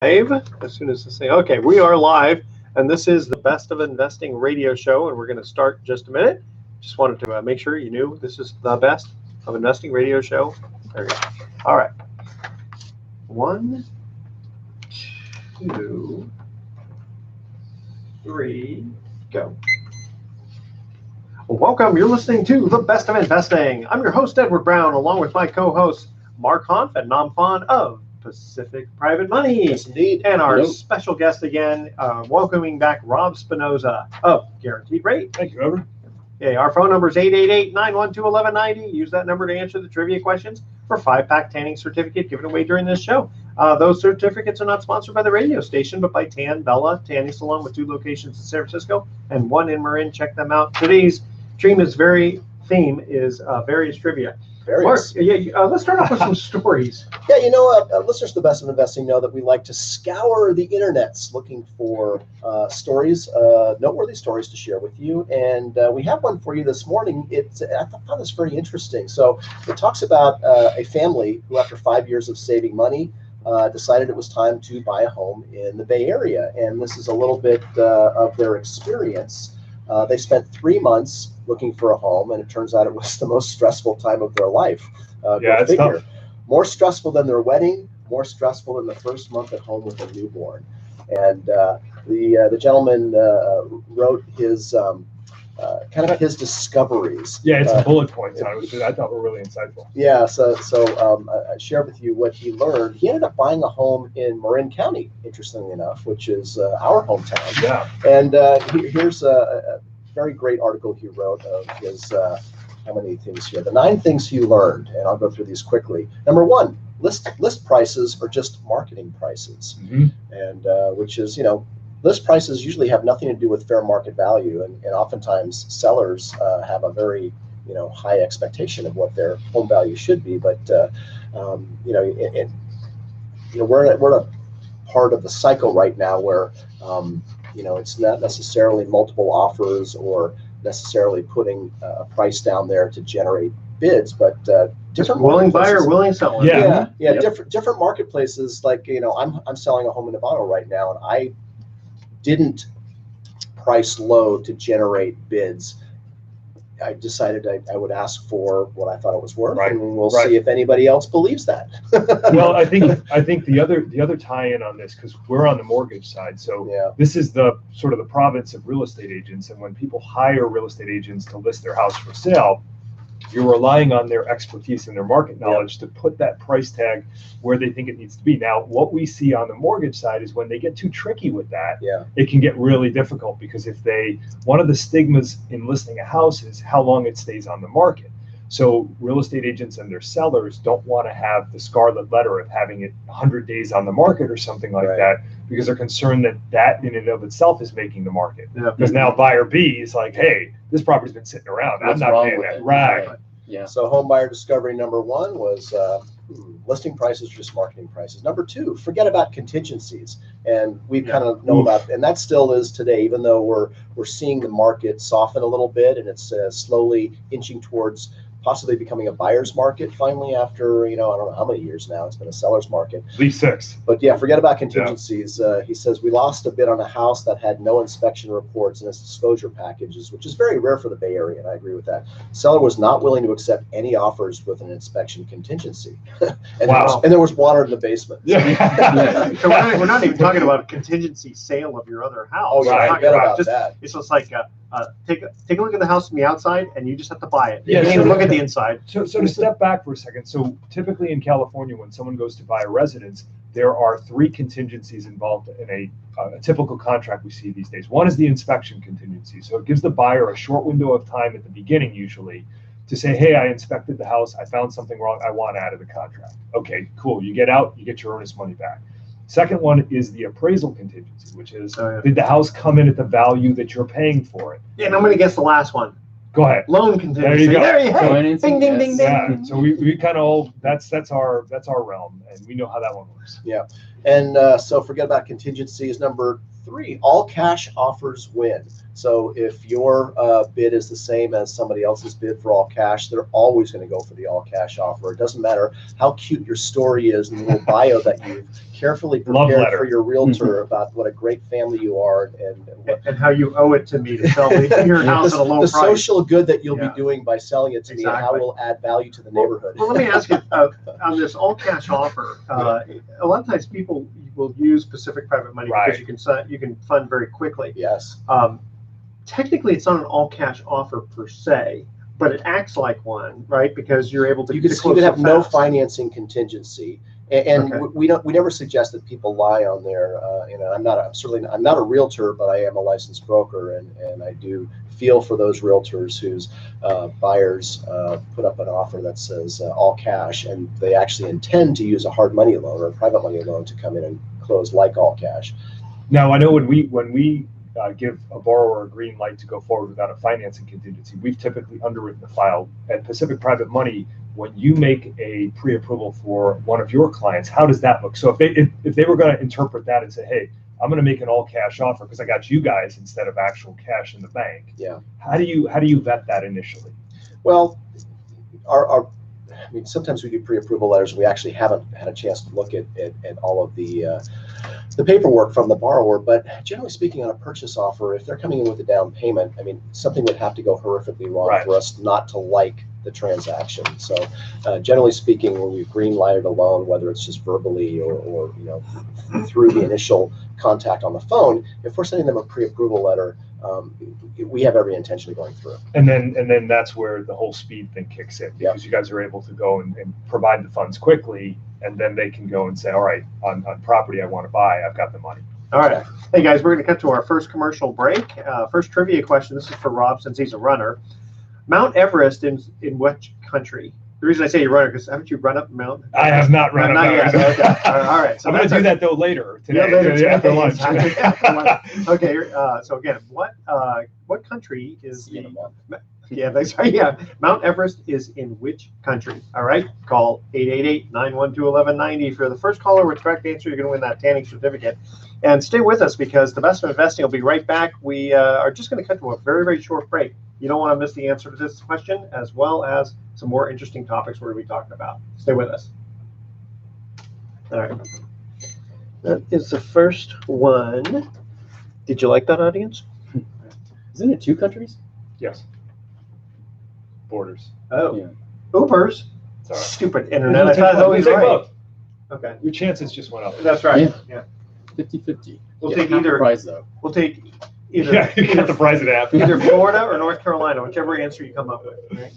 Live as soon as I say, okay, we are live, and this is the Best of Investing radio show, and we're going to start in just a minute. Just wanted to make sure you knew this is the Best of Investing radio show. There you go. All right. One, two, three, go. Welcome. You're listening to the Best of Investing. I'm your host, Edward Brown, along with my co-hosts, Mark Hanf and Nam Phan of Pacific Private Money. Yes, indeed. And our Hello. special guest again, welcoming back Rob Spinosa of Guaranteed Rate. Thank you, Edward. Okay, our phone number is 888-912-1190. Use that number to answer the trivia questions for a 5-pack tanning certificate given away during this show. Those certificates are not sponsored by the radio station, but by Tan Bella Tanning Salon with 2 locations in San Francisco and 1 in Marin. Check them out. Today's theme is various trivia. Mark, let's start off with some stories. Yeah, listeners to the Best of Investing know that we like to scour the internets looking for stories, noteworthy stories to share with you. And we have one for you this morning. I found this very interesting. So it talks about a family who, after 5 years of saving money, decided it was time to buy a home in the Bay Area. And this is a little bit of their experience. They spent 3 months looking for a home, and it turns out it was the most stressful time of their life. It's tough. More stressful than their wedding, more stressful than the first month at home with a newborn. And the gentleman wrote his kind of his discoveries. Yeah, it's bullet points on it, which I thought were really insightful. Yeah, so I shared with you what he learned. He ended up buying a home in Marin County, interestingly enough, which is our hometown. Yeah. And here's a very great article he wrote of his, how many things here? The 9 things he learned, and I'll go through these quickly. Number 1, list prices are just marketing prices, and which is, list prices usually have nothing to do with fair market value, and oftentimes sellers have a very high expectation of what their home value should be. But we're in a part of the cycle right now where it's not necessarily multiple offers or necessarily putting a price down there to generate bids, but different Willing buyer, willing seller. Yeah. Different marketplaces. Like I'm selling a home in Nevada right now, and I didn't price low to generate bids. I decided I would ask for what I thought it was worth, and we'll see if anybody else believes that. Well, I think the other tie-in on this, because we're on the mortgage side, so this is the sort of the province of real estate agents, and when people hire real estate agents to list their house for sale, you're relying on their expertise and their market knowledge to put that price tag where they think it needs to be. Now, what we see on the mortgage side is when they get too tricky with that, it can get really difficult, because one of the stigmas in listing a house is how long it stays on the market. So real estate agents and their sellers don't want to have the scarlet letter of having it 100 days on the market or something like that, because they're concerned that in and of itself is making the market. Because now buyer B is like, hey, this property's been sitting around. I'm not paying that. Right. Yeah. So home buyer discovery number 1 was listing prices are just marketing prices. Number 2, forget about contingencies. And we kind of know about, and that still is today, even though we're seeing the market soften a little bit, and it's slowly inching towards possibly becoming a buyer's market finally after, I don't know how many years now. It's been a seller's market. At least 6. But forget about contingencies. He says, we lost a bid on a house that had no inspection reports in its disclosure packages, which is very rare for the Bay Area, and I agree with that. Seller was not willing to accept any offers with an inspection contingency. And there was water in the basement. So we're not even talking about a contingency sale of your other house. Oh, yeah, forget about that. It's just like take a look at the house from the outside, and you just have to buy it. Yeah, you can't even look at the inside. So to step back for a second, so typically in California, when someone goes to buy a residence, there are 3 contingencies involved in a typical contract we see these days. One is the inspection contingency. So it gives the buyer a short window of time at the beginning, usually, to say, hey, I inspected the house, I found something wrong, I want out of the contract. Okay, cool. You get out, you get your earnest money back. Second one is the appraisal contingency, which is, did the house come in at the value that you're paying for it? Yeah, and I'm going to guess the last one. Go ahead. Loan contingency. There you go. There you go. Ding, ding, ding, ding. Yeah. So we kind of that's our realm, and we know how that one works. Yeah, and so forget about contingencies. Number 3, all cash offers win. So if your bid is the same as somebody else's bid for all cash, they're always going to go for the all cash offer. It doesn't matter how cute your story is and the little bio that you've carefully prepared for your realtor about what a great family you are and how you owe it to me to sell your house at a low the price. social good that you'll be doing by selling it to me, and how it will add value to the neighborhood. Well, let me ask you, on this all cash offer, a lot of times people will use Pacific Private Money because you can fund very quickly. Yes. Technically, it's not an all cash offer per se, but it acts like one, right? Because you're able to. You could have no financing contingency. And we never suggest that people lie on there. I'm not a realtor, but I am a licensed broker, and I do feel for those realtors whose buyers put up an offer that says all cash, and they actually intend to use a hard money loan or a private money loan to come in and close like all cash. Now, I know when we give a borrower a green light to go forward without a financing contingency, we've typically underwritten the file. At Pacific Private Money, when you make a pre-approval for one of your clients, how does that look? So if they were going to interpret that and say, hey, I'm going to make an all cash offer because I got you guys instead of actual cash in the bank. Yeah. How do you vet that initially? Well, sometimes we do pre-approval letters. We actually haven't had a chance to look at all of the paperwork from the borrower, but generally speaking, on a purchase offer, if they're coming in with a down payment, something would have to go horrifically wrong for us not to like the transaction. So generally speaking, when we've green lighted a loan, whether it's just verbally or through the initial contact on the phone, if we're sending them a pre-approval letter, we have every intention of going through. And then that's where the whole speed thing kicks in, because you guys are able to go and provide the funds quickly, and then they can go and say, all right, on property I want to buy, I've got the money. All right. Hey guys, we're going to cut to our first commercial break. First trivia question. This is for Rob, since he's a runner. Mount Everest in which country? The reason I say you runner, because haven't you run up Mount Everest? I have not run up Mount Everest. Okay. All right. So I'm going to do that though later today. After lunch. Okay. So again, what country is the? Yeah, that's right. Yeah, Mount Everest is in which country? All right. Call 888-912-1190 for the first caller with correct answer. You're going to win that tanning certificate. And stay with us, because the best of investing will be right back. We are just going to cut to a very, very short break. You don't want to miss the answer to this question, as well as some more interesting topics we're going to be talking about. Stay with us. All right. That is the first one. Did you like that, audience? Isn't it 2 countries? Yes. Borders. Oh. Yeah. Ubers. Sorry. Stupid internet. I thought it was always We'll take right. both. Okay. Your chances just went up. That's right. Yeah. 50-50. We'll Get take half the either. prize though. We'll take either. Yeah, you got the prize at half. Either Florida or North Carolina, whichever answer you come up with. Right?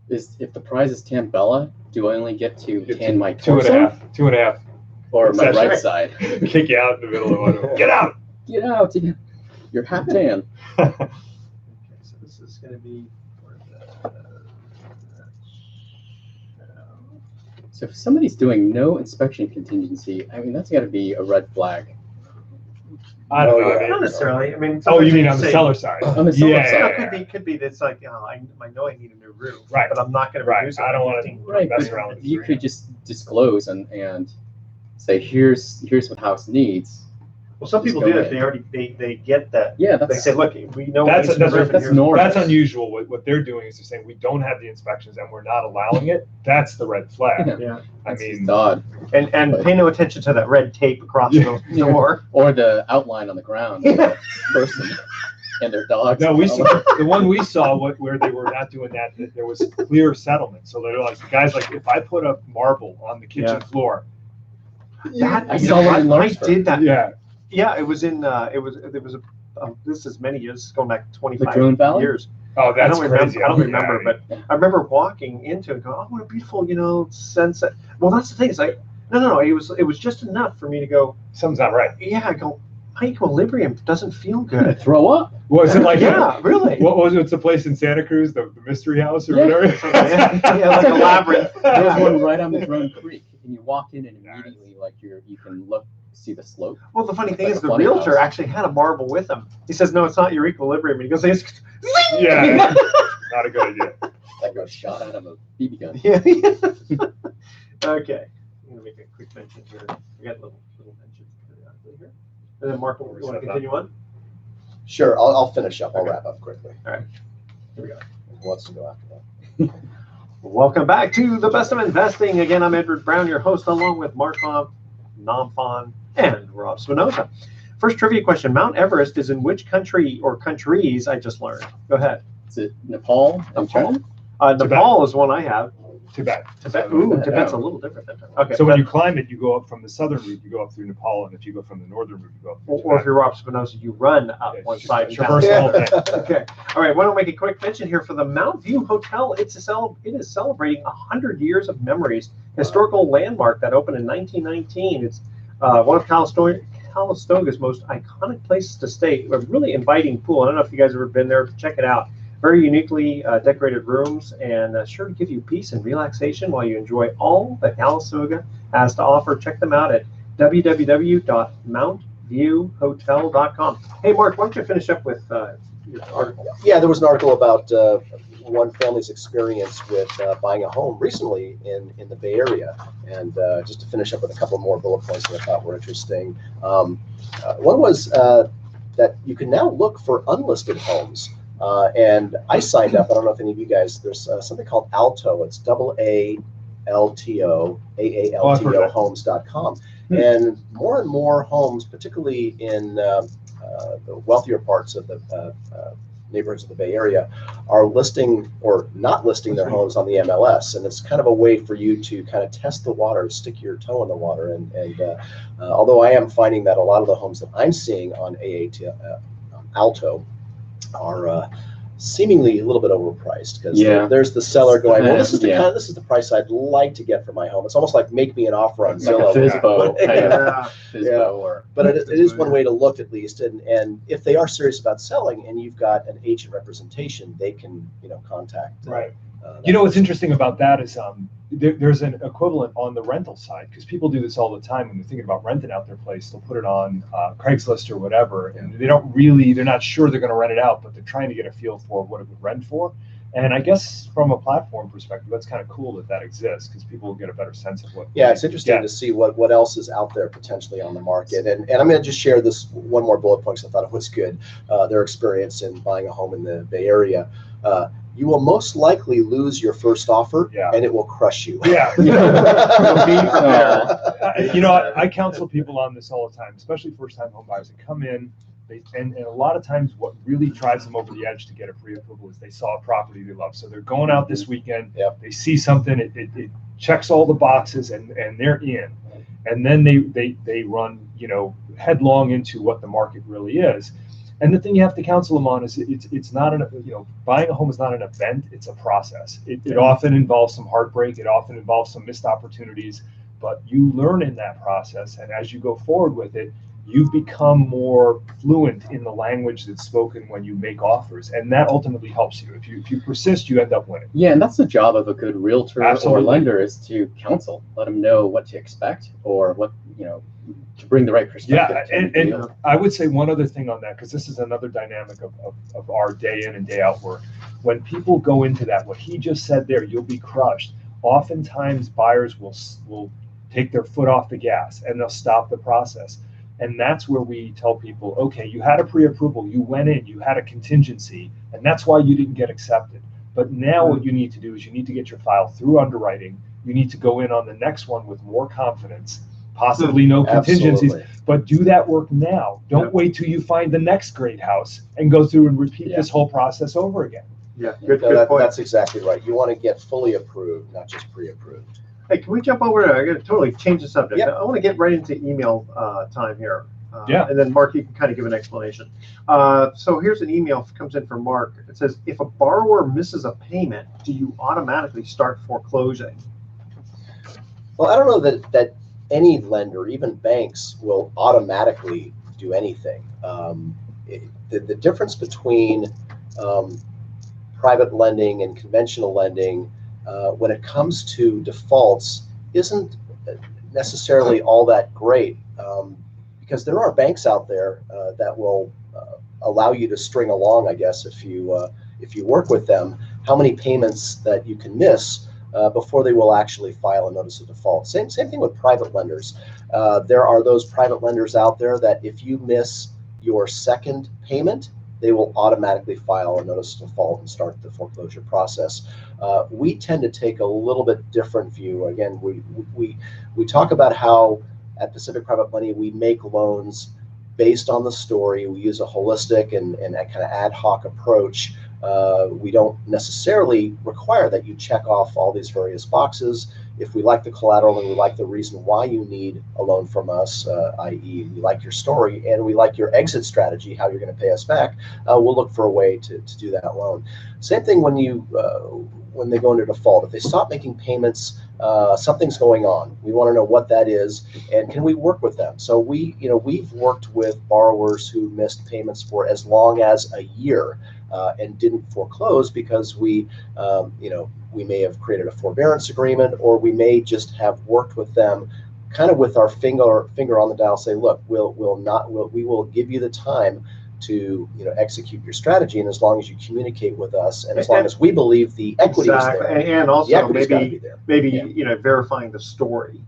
If the prize is Tambella, do I only get to tan my torso? 2.5. 2.5. Or my That's right right. side? Kick you out in the middle of one. Get out! Get out! You're half tan. Okay, so this is going to be. So if somebody's doing no inspection contingency, that's got to be a red flag. I don't know. Not necessarily. Oh, you mean on the seller side? On the seller side. Could be that's like, I know I need a new roof, right? But I'm not going to reduce it. I don't want to mess around with it. You could just disclose and say, here's what the house needs. Well, some people do that. They get that. Yeah, they say, look, we know that's normal. That's unusual. What they're doing is they're saying we don't have the inspections and we're not allowing it. That's the red flag. Yeah. I mean, odd. And pay no attention to that red tape across the door or the outline on the ground of the person and their dogs. No, the one we saw where they were not doing that there was clear settlement. So they're like, the guy's like, if I put up marble on the kitchen floor, I saw one in Lawrenceburg. I did that. Yeah. Yeah, it was in. This is many years, going back 25 years. Oh, that's crazy. I don't remember, but I remember walking into it and going, "Oh, what a beautiful, sunset." Well, that's the thing. It's like, no. It was just enough for me to go, something's not right. Yeah, I go, my equilibrium doesn't feel good. Throw up. Was it like? Yeah, really. What was it? It's a place in Santa Cruz, the mystery house or whatever. Yeah, like a labyrinth. There's one right on the Drone Creek, and you walk in and immediately, you can see the slope. Well, the funny thing is, the realtor actually had a marble with him. He says, "No, it's not your equilibrium." And he goes, "Yeah, not a good idea." That got shot out of a BB gun. Yeah. Okay, I'm gonna make a quick mention here. We got little mentions periodically here. And then Mark, you want to continue on? Sure, I'll finish up. I'll wrap up quickly. All right. Here we go. Who wants to go after that? Welcome back to the Best of Investing. Again, I'm Edward Brown, your host, along with Mark Nomfon, and Rob Spinosa. First trivia question: Mount Everest is in which country or countries? I just learned. Go ahead. Is it Nepal? Nepal. Nepal is one I have. Tibet. Tibet. Ooh, Tibet's a little different than that. Okay. So when you climb it, you go up from the southern route, you go up through Nepal, and if you go from the northern route, you go up through or if you're Rob Spinosa, you run up one side. Traverse the whole thing. Okay. All right. Why don't we make a quick mention here for the Mount View Hotel? It is celebrating 100 years of memories. Historical landmark that opened in 1919. It's one of Calistoga's most iconic places to stay. A really inviting pool. I don't know if you guys have ever been there. Check it out. Very uniquely decorated rooms, and sure to give you peace and relaxation while you enjoy all that Calistoga has to offer. Check them out at www.mountviewhotel.com. Hey, Mark, why don't you finish up with your article? Yeah, there was an article about one family's experience with buying a home recently in the Bay Area. And just to finish up with a couple more bullet points that I thought were interesting. One was that you can now look for unlisted homes. And I signed up. I don't know if any of you guys, there's something called Alto. It's AALTO homes.com. And more homes, particularly in the wealthier parts of the neighborhoods of the Bay Area, are listing or not listing their homes on the MLS. And it's kind of a way for you to kind of test the water, stick your toe in the water. And although I am finding that a lot of the homes that I'm seeing on Alto are seemingly a little bit overpriced, because there's the seller going, well, this is the this is the price I'd like to get for my home. It's almost like make me an offer on Zillow. But it is one way to look, at least. And if they are serious about selling and you've got an agent representation, they can contact. Right. What's interesting about that is there's an equivalent on the rental side, because people do this all the time when they're thinking about renting out their place. They'll put it on Craigslist or whatever, and they're not sure they're going to rent it out, but they're trying to get a feel for what it would rent for. And I guess from a platform perspective, that's kind of cool that exists, because people will get a better sense of what. Yeah, it's interesting to see what else is out there potentially on the market. And I'm going to just share this one more bullet point, because I thought it was good. Their experience in buying a home in the Bay Area. You will most likely lose your first offer, and it will crush you. Yeah. I counsel people on this all the time, especially first-time home buyers that come in. And a lot of times what really drives them over the edge to get a pre-approval is they saw a property they love. So they're going out this weekend, they see something, it checks all the boxes, and they're in. And then they run, headlong into what the market really is. And the thing you have to counsel them on is it's not buying a home is not an event, it's a process. It often involves some heartbreak, it often involves some missed opportunities, but you learn in that process. And as you go forward with it, you become more fluent in the language that's spoken when you make offers. And that ultimately helps you. If you persist, you end up winning. Yeah, and that's the job of a good realtor or lender, is to counsel, let them know what to expect, or what, to bring the right perspective. Yeah, and I would say one other thing on that, because this is another dynamic of our day in and day out work. When people go into that, what he just said there, you'll be crushed. Oftentimes buyers will take their foot off the gas and they'll stop the process. And that's where we tell people, okay, you had a pre-approval, you went in, you had a contingency, and that's why you didn't get accepted. But now what you need to do is you need to get your file through underwriting. You need to go in on the next one with more confidence, possibly no contingencies, but do that work now. Don't wait till you find the next great house and go through and repeat this whole process over again. Yeah, good point. That's exactly right. You want to get fully approved, not just pre-approved. Hey, can we jump over? I got to totally change the subject. I want to get right into email time here. And then Mark, you can kind of give an explanation. So here's an email that comes in from Mark. It says, if a borrower misses a payment, do you automatically start foreclosing? Well, I don't know that any lender, even banks, will automatically do anything. The difference between private lending and conventional lending, when it comes to defaults, isn't necessarily all that great, because there are banks out there that will allow you to string along, I guess, if you work with them, how many payments that you can miss before they will actually file a notice of default. Same thing with private lenders. There are those private lenders out there that if you miss your second payment, they will automatically file a notice of default and start the foreclosure process. We tend to take a little bit different view. Again, we talk about how at Pacific Private Money we make loans based on the story. We use a holistic and a kind of ad hoc approach. We don't necessarily require that you check off all these various boxes. If we like the collateral and we like the reason why you need a loan from us, i.e. we like your story and we like your exit strategy, how you're going to pay us back, we'll look for a way to do that loan. Same thing when they go into default. If they stop making payments, something's going on. We want to know what that is, and can we work with them? So we've worked with borrowers who missed payments for as long as a year and didn't foreclose because we may have created a forbearance agreement, or we may just have worked with them kind of with our finger on the dial, say, look, we will give you the time to execute your strategy, and as long as you communicate with us, and as long as we believe the equity is there, and also maybe verifying the story.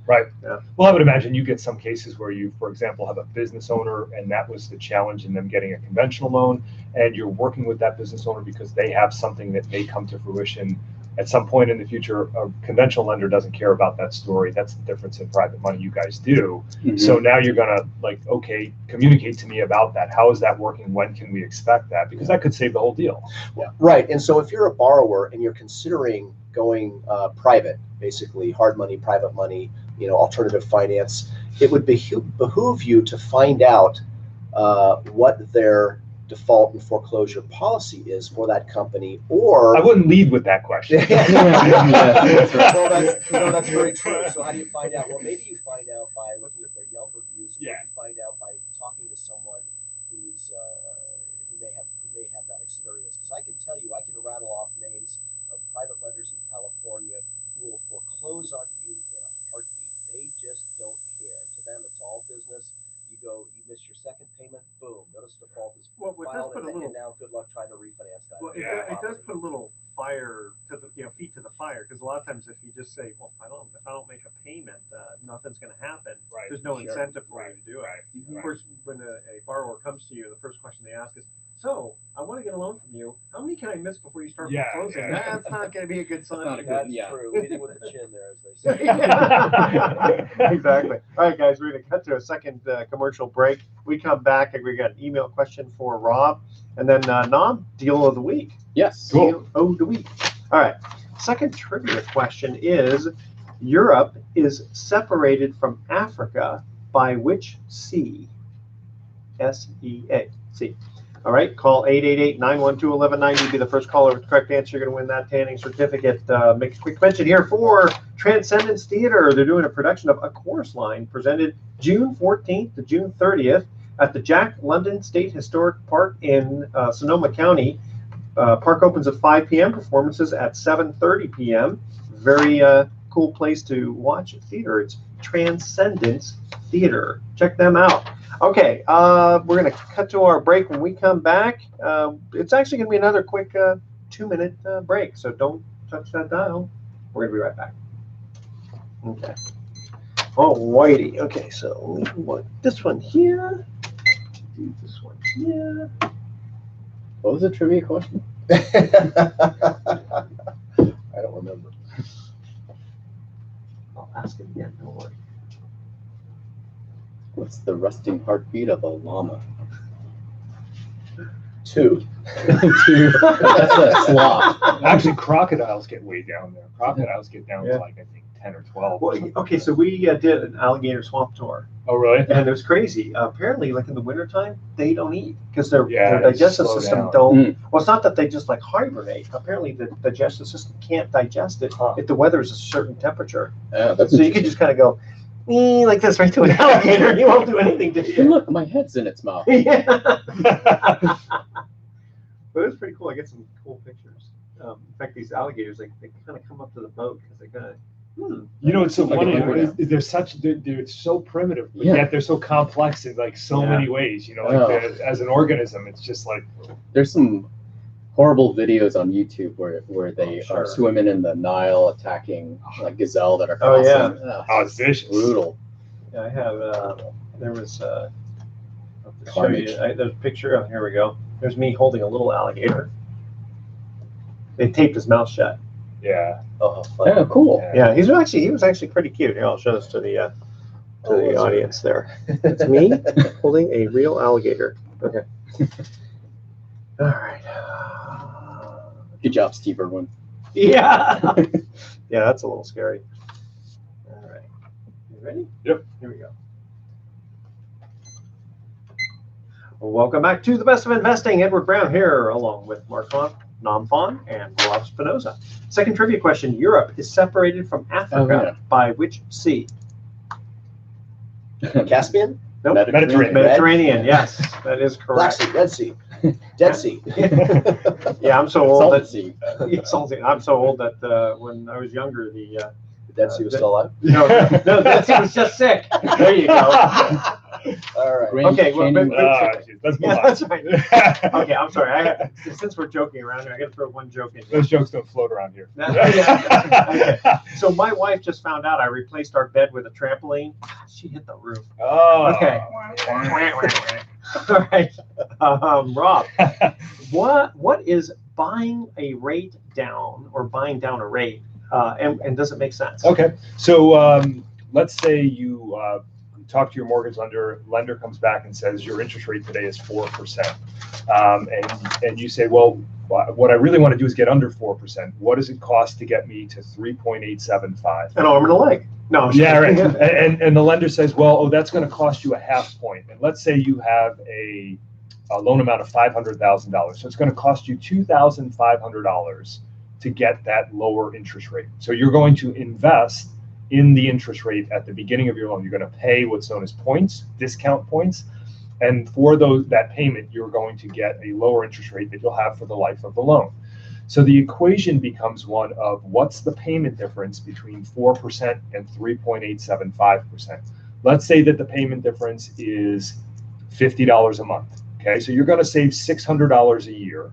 Right. Yeah. Well, I would imagine you get some cases where you, for example, have a business owner, and that was the challenge in them getting a conventional loan, and you're working with that business owner because they have something that may come to fruition at some point in the future. A conventional lender doesn't care about that story. That's the difference in private money. You guys do. Mm-hmm. So now you're gonna okay, communicate to me about that. How is that working? When can we expect that? Because that could save the whole deal. Yeah. Right. And so if you're a borrower and you're considering going private, basically hard money, private money, alternative finance, it would behoove you to find out what their default and foreclosure policy is for that company, or I wouldn't lead with that question. Well, that's very true. So how do you find out? Well, maybe you find out by looking at their Yelp reviews. Yeah. You find out by talking to someone who may have that experience. Because I can tell you, I can rattle off names of private lenders in California who will foreclose on you in a heartbeat. They just don't care. To them, it's all business. You miss your second payment, boom, notice default is filed, and now good luck trying to refinance that. Well, it does put a little fire to the feet to the fire, because a lot of times if you just say, well, if I don't make a payment, nothing's going to happen. Right. There's no incentive for you to do it. Right. Of course, when a borrower comes to you, the first question they ask is, so I want to get a loan from you. How many can I miss before you start foreclosing? Yeah. That's not going to be a good sign. That's true. Leading with the chin there, as they say. Exactly. All right, guys, we're going to cut to a second commercial break. We come back and we got an email question for Rob, and then Nom, deal of the week. Yes. Cool. Deal of the week. All right. Second trivia question is: Europe is separated from Africa by which sea? S-E-A. Sea. All right, call 888-912-1190. Be the first caller with the correct answer. You're going to win that tanning certificate. Make a quick mention here for Transcendence Theater. They're doing a production of A Chorus Line, presented June 14th to June 30th at the Jack London State Historic Park in Sonoma County. Park opens at 5 p.m., performances at 7:30 p.m. Very cool place to watch theater. It's Transcendence Theater. Check them out. Okay, we're going to cut to our break. When we come back, it's actually going to be another quick 2-minute break, so don't touch that dial. We're going to be right back. Okay. Alrighty. Okay, so we want this one here. Do this one here. What was the trivia question? I don't remember. I'll ask it again. Don't worry. What's the resting heartbeat of a llama? 2. That's a sloth. Actually, crocodiles get way down there. Crocodiles get down to like, I think, 10 or 12. Well, okay, so we did an alligator swamp tour. Oh, really? And it was crazy. Apparently, like in the wintertime, they don't eat because their they digestive slow system down. don't. Well, it's not that they just like hibernate. Apparently, the digestive system can't digest it if the weather is a certain temperature. Yeah, that's So you can just kind of go like this right to an alligator, and you won't do anything to Hey, you. look, my head's in its mouth. Yeah. But it was pretty cool. I get some cool pictures. In fact, these alligators, they kind of come up to the boat because they kind of. You know, it's so Like funny. a leopard. They're so primitive, but yet they're so complex in like so many ways. You know, like as an organism, it's just like there's some horrible videos on YouTube where they sure. are swimming in the Nile attacking like gazelle that are Oh, crossing. yeah. Oh, it's vicious. Brutal. Yeah, I have, there was, I'll have to show Carnage. you, there's a picture, oh, here we go. There's me holding a little alligator. They taped his mouth shut. Yeah. Oh, fun. Yeah, cool. Yeah, he was actually pretty cute. Here, I'll show this to the audience there. It's me holding a real alligator. Okay. All right. Good job, Steve Irwin. Yeah. Yeah, that's a little scary. All right. You ready? Yep. Here we go. Well, welcome back to the Best of Investing. Edward Brown here, along with Mark Namfon and Rob Spinosa. Second trivia question. Europe is separated from Africa by which sea? Caspian? Nope. Mediterranean. Mediterranean, yes. That is Black correct. Sea, Red Sea, Dead Sea. Yeah, I'm so old Salted that sea. yeah, salty. I'm so old that when I was younger, the The Dead Sea was still alive. no, that sea was just sick. There you go. All right. Grand Okay, well, Canyon. Geez, let's move Yeah, on. that's right. Okay, I'm sorry. Since we're joking around here, I got to throw one joke in. Those jokes don't float around here. Yeah. Okay. So my wife just found out I replaced our bed with a trampoline. She hit the roof. Oh. Okay. All right, Rob. What is buying a rate down or buying down a rate, and does it make sense? Okay, so let's say you talk to your mortgage lender. Lender comes back and says your interest rate today is 4%, and you say, well, what I really want to do is get under 4%. What does it cost to get me to 3.875? An arm and a leg. No. Yeah, right. And the lender says, well, oh, that's going to cost you a half point. And let's say you have a loan amount of $500,000. So it's going to cost you $2,500 to get that lower interest rate. So you're going to invest in the interest rate at the beginning of your loan. You're going to pay what's known as points, discount points. And for that payment, you're going to get a lower interest rate that you'll have for the life of the loan. So the equation becomes one of what's the payment difference between 4% and 3.875%. Let's say that the payment difference is $50 a month. Okay, so you're going to save $600 a year,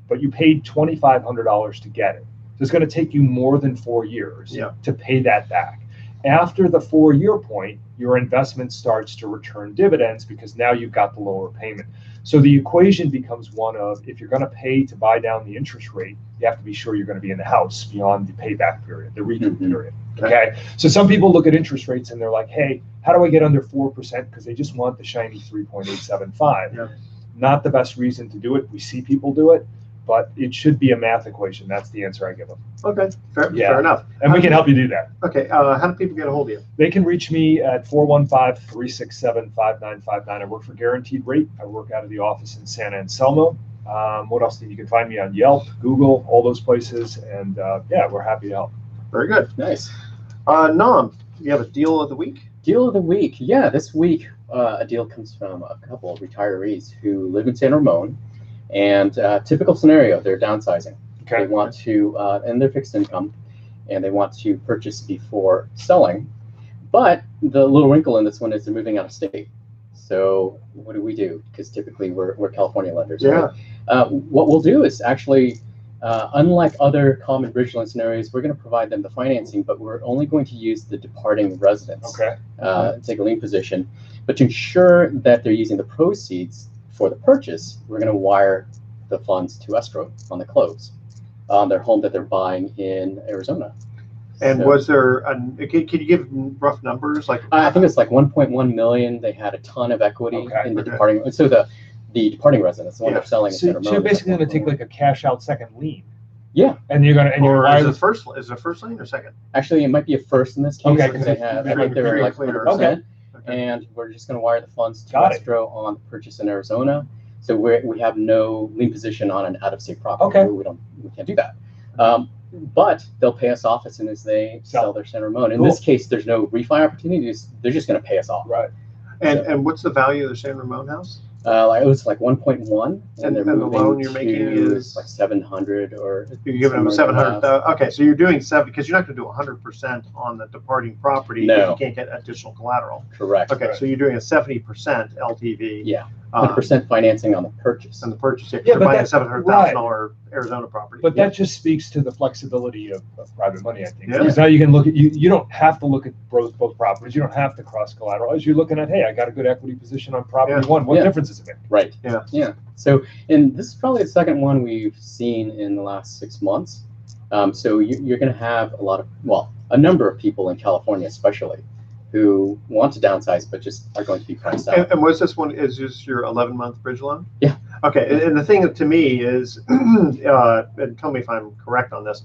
but you paid $2,500 to get it. So it's going to take you more than 4 years to pay that back. After the 4-year point, your investment starts to return dividends because now you've got the lower payment. So the equation becomes one of, if you're going to pay to buy down the interest rate, you have to be sure you're going to be in the house beyond the payback period, the recoup period. Okay. So some people look at interest rates and they're like, hey, how do I get under 4%? Because they just want the shiny 3.875. Yeah. Not the best reason to do it. We see people do it, but it should be a math equation. That's the answer I give them. Okay, fair enough. And we can help you do that. Okay, how do people get a hold of you? They can reach me at 415-367-5959. I work for Guaranteed Rate. I work out of the office in San Anselmo. What else? You can find me on Yelp, Google, all those places. And yeah, we're happy to help. Very good. Nice. Nam, you have a deal of the week? Deal of the week. Yeah, this week a deal comes from a couple of retirees who live in San Ramon. And typical scenario, they're downsizing. Okay. They want to, and they're fixed income, and they want to purchase before selling. But the little wrinkle in this one is they're moving out of state. So what do we do? Because typically we're California lenders. Yeah. Right? What we'll do is actually, unlike other common bridge loan scenarios, we're going to provide them the financing, but we're only going to use the departing residence. Okay. Take a lien position. But to ensure that they're using the proceeds for the purchase, we're going to wire the funds to escrow on the close on their home that they're buying in Arizona. And So- was there, can you give rough numbers? Like I think it's like 1.1 million. They had a ton of equity in the Okay. departing. So the departing residence, the one Yeah. they're selling in So, San Ramon. you're is like basically going to take 1.1. like a cash out second lien. Yeah. And you're going to, and you're or wire is the it first lane or second? Actually, it might be a first in this case Okay, because they have. I think they were Very like clear. 100%. Okay. And we're just going to wire the funds to Got it. escrow on the purchase in Arizona. So we have no lien position on an out-of-state property. Okay. We can't do that. But they'll pay us off as soon as they sell their San Ramon. In Cool. this case, there's no refi opportunities. They're just going to pay us off. Right. And what's the value of the San Ramon house? It was like 1.1, And they're the moving loan you're making to is? like 700 or. You're giving them somewhere in 700,000. Okay, so you're doing 7 because you're not going to do 100% on the departing property if No. you can't get additional collateral. Correct. Okay, so you're doing a 70% LTV. Yeah. 100% financing on the purchase. On the purchase, Yeah, you're but buying a that- $700,000 Arizona property. But that just speaks to the flexibility of private money, I think. Yeah. Because now you can look at, you don't have to look at both properties. You don't have to cross collateralize. You're looking at, hey, I got a good equity position on property Yeah. one. What Yeah. difference does it make? Right. Yeah. Yeah. So, and this is probably the second one we've seen in the last 6 months. So you're going to have a number of people in California, especially, who want to downsize but just are going to be priced out. And what's this one? Is this your 11-month bridge loan? Yeah. Okay. And the thing to me is, and tell me if I'm correct on this.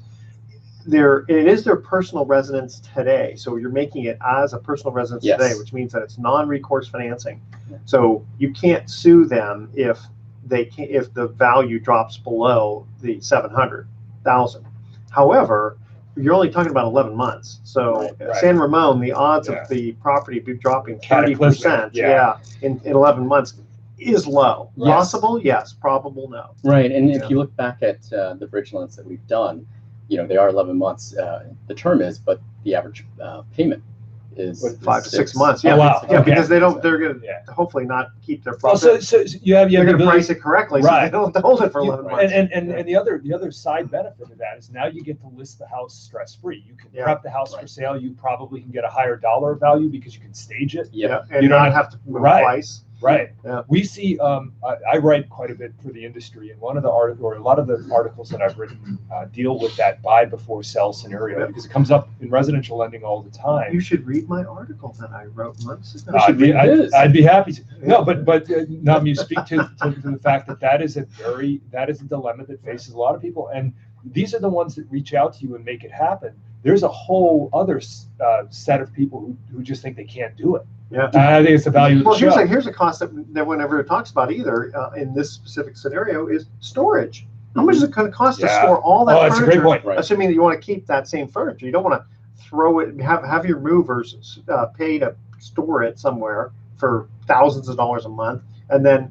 It is their personal residence today, so you're making it as a personal residence Yes. today, which means that it's non-recourse financing. Yeah. So you can't sue them if the value drops below the 700,000. However, you're only talking about 11 months. So Right. San Ramon, the odds Yeah. of the property dropping Cataclysmic, 30%, yeah. in 11 months is low. Yes. Possible, yes. Probable, no. Right. And if Yeah. you look back at the bridge loans that we've done, they are 11 months. The term is, but the average payment is 5 to 6 6 months. Oh, Yeah, wow. yeah, Okay. because they're going to Yeah. hopefully not keep their Well, profit. so you have They're the going to ability. price it correctly, so Right. they don't have to hold it for 11 months. And the other side benefit of that is now you get to list the house stress free. You can Yeah. prep the house for Right. sale. You probably can get a higher dollar value because you can stage it. Yeah. And You don't not have to move right. twice. Right. Yeah. We see. I write quite a bit for the industry, and one of the a lot of the articles that I've written deal with that buy before sell scenario Yeah. because it comes up in residential lending all the time. You should read my article that I wrote months ago. I'd be happy to. No, but Nam, you speak to the fact that is a dilemma that faces a lot of people, and these are the ones that reach out to you and make it happen. There's a whole other set of people who just think they can't do it. Yeah. I think it's the value of the Well, show. here's a cost that one never talks about either in this specific scenario is storage. How much is it going to cost to Yeah. store all that Oh, that's a furniture? great point. Right. Assuming that you want to keep that same furniture, you don't want to throw it, have your movers pay to store it somewhere for thousands of dollars a month, and then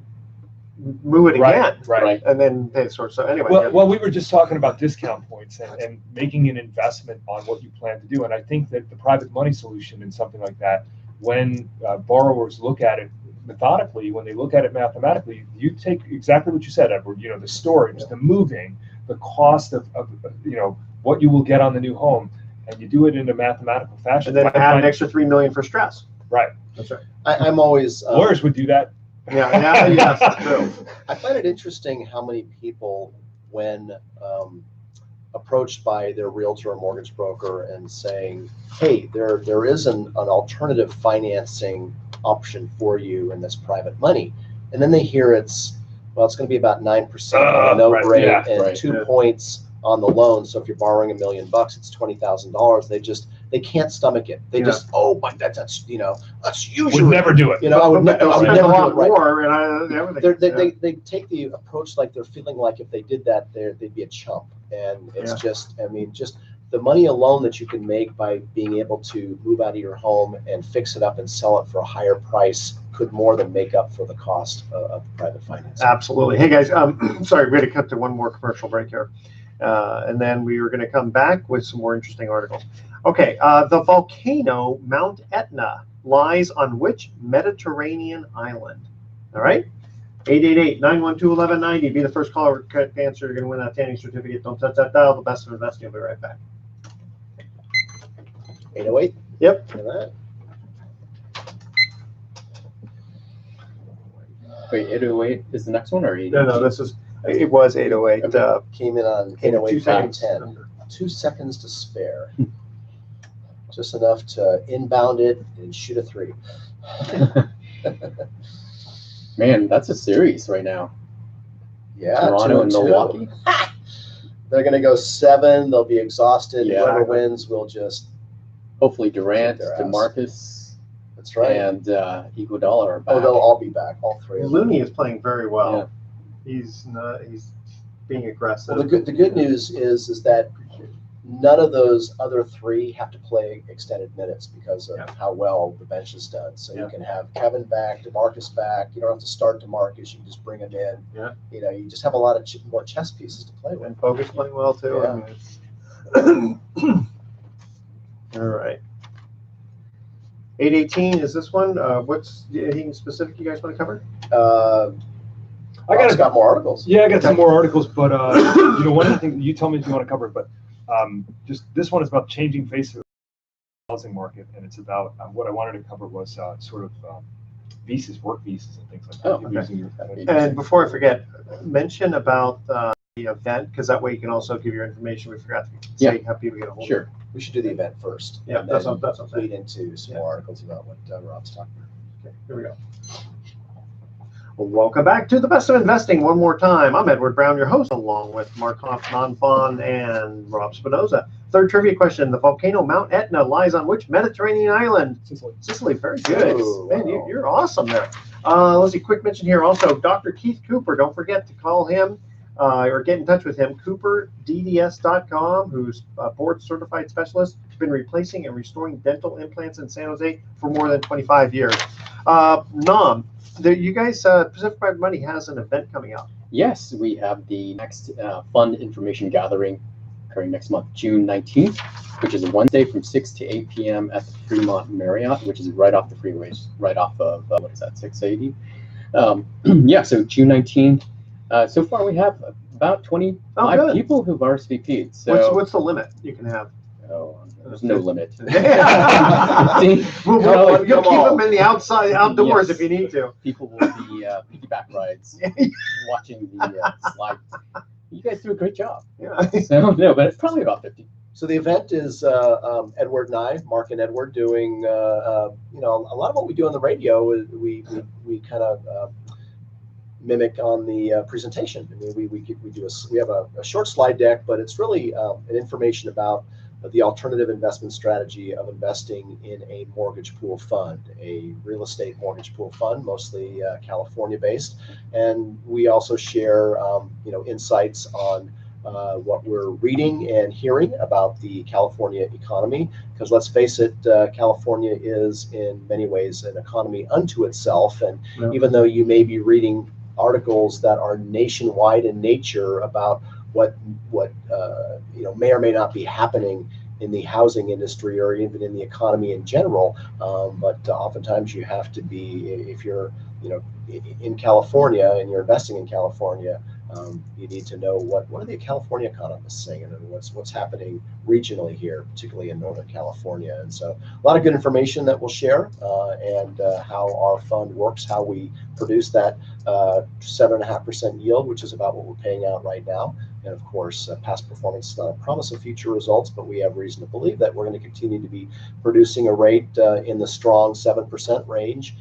move it again, Right. and then pay the storage. So anyway, Well, we were just talking about discount points and making an investment on what you plan to do. And I think that the private money solution in something like that, when borrowers look at it methodically, when they look at it mathematically, you take exactly what you said, Edward, the storage, the moving, the cost of what you will get on the new home, and you do it in a mathematical fashion. and then I add an find- extra $3 million for stress. Right. That's right. I'm always Lawyers would do that. Yeah, yes, that's true. I find it interesting how many people, when approached by their realtor or mortgage broker and saying, hey, there is an alternative financing option for you in this private money. And then they hear it's going to be about 9% on the note right, rate yeah, and right. 2 points on the loan. So if you're borrowing $1 million, it's $20,000. They can't stomach it. They just, that's usually Would never do it. I would But they'll I would spend never a do lot it right. more and everything. They take the approach like they're feeling like if they did that, they'd be a chump. And it's just the money alone that you can make by being able to move out of your home and fix it up and sell it for a higher price could more than make up for the cost of private financing. Absolutely. Hey guys, sorry, we're going to cut to one more commercial break here. And then we were going to come back with some more interesting articles. Okay, the volcano Mount Etna lies on which Mediterranean island? All right, 888-912-1190. Be the first caller to answer. You're going to win that tanning certificate. Don't touch that dial. The best of investing. I'll be right back. 808? Yep. Look at that. Wait, 808 is the next one, or 8? No, it was 808. Came in on Came in 808, 2 seconds. 510. 2 seconds to spare. Just enough to inbound it and shoot a 3. Man, that's a series right now. Yeah, Toronto 2-2. and Milwaukee. They're going to go 7. They'll be exhausted. Yeah. Whoever wins will just. Hopefully Durant, Their ass. DeMarcus, That's right. and Iguodala are back. Oh, they'll all be back. All 3 of them. Looney is playing very well. He's being aggressive. Well, the good news is that none of those other 3 have to play extended minutes because of how well the bench has done. So you can have Kevin back, DeMarcus back. You don't have to start DeMarcus. You can just bring him in. Yeah. You just have a lot of more chess pieces to play with. And Bogus playing well too. Yeah. All right. 818 is this one. What's anything specific you guys want to cover? I got more articles. Yeah, I got some more articles, but one of the things you tell me if you want to cover it, but just this one is about changing face of the housing market, and it's about what I wanted to cover was sort of visas, work visas, and things like that. Oh, okay. And before I forget, mention about the event, because that way you can also give your information. We forgot to say how people get a hold of it. Sure. We should do the event first. Yeah, and that's then what I'm saying. lead into some more articles about what Rob's talking about. Okay, here we go. Well, welcome back to the Best of Investing one more time. I'm Edward Brown, your host, along with Mark Hoff, Non-Fawn, and Rob Spinosa. Third trivia question: the volcano Mount Etna lies on which Mediterranean island? Sicily. Sicily. Very good. Ooh, Man, wow. you're awesome there. Let's see. Quick mention here also. Dr. Keith Cooper. Don't forget to call him or get in touch with him. CooperDDS.com, who's a board-certified specialist. He's been replacing and restoring dental implants in San Jose for more than 25 years. Nam, you guys, Pacific Private Money has an event coming up. Yes, we have the next fund information gathering occurring next month, June 19th, which is a Wednesday from 6 to 8 p.m. at the Fremont Marriott, which is right off the freeways, right off of, 680? Yeah, so June 19th. So far, we have about 25 people who've RSVP'd. So What's the limit you can have? Oh, there's no limit. You'll keep them in the outdoors if you need to. People will be piggyback rides, watching the slide. You guys do a great job. Yeah. So no, but it's probably about 50. So the event is Edward and I, Mark and Edward, doing a lot of what we do on the radio. Is we kind of mimic on the presentation. I mean, we have a short slide deck, but it's really an information about the alternative investment strategy of investing in a mortgage pool fund, a real estate mortgage pool fund, mostly California based. And we also share insights on what we're reading and hearing about the California economy, because let's face it, California is in many ways an economy unto itself. And even though you may be reading articles that are nationwide in nature about what may or may not be happening in the housing industry or even in the economy in general, but oftentimes you have to be, if you're in California and you're investing in California, you need to know what are the California economists saying and what's happening regionally here, particularly in Northern California. And so a lot of good information that we'll share, and how our fund works, how we produce that 7.5% yield, which is about what we're paying out right now. And of course, past performance is not a promise of future results, but we have reason to believe that we're going to continue to be producing a rate in the strong 7% range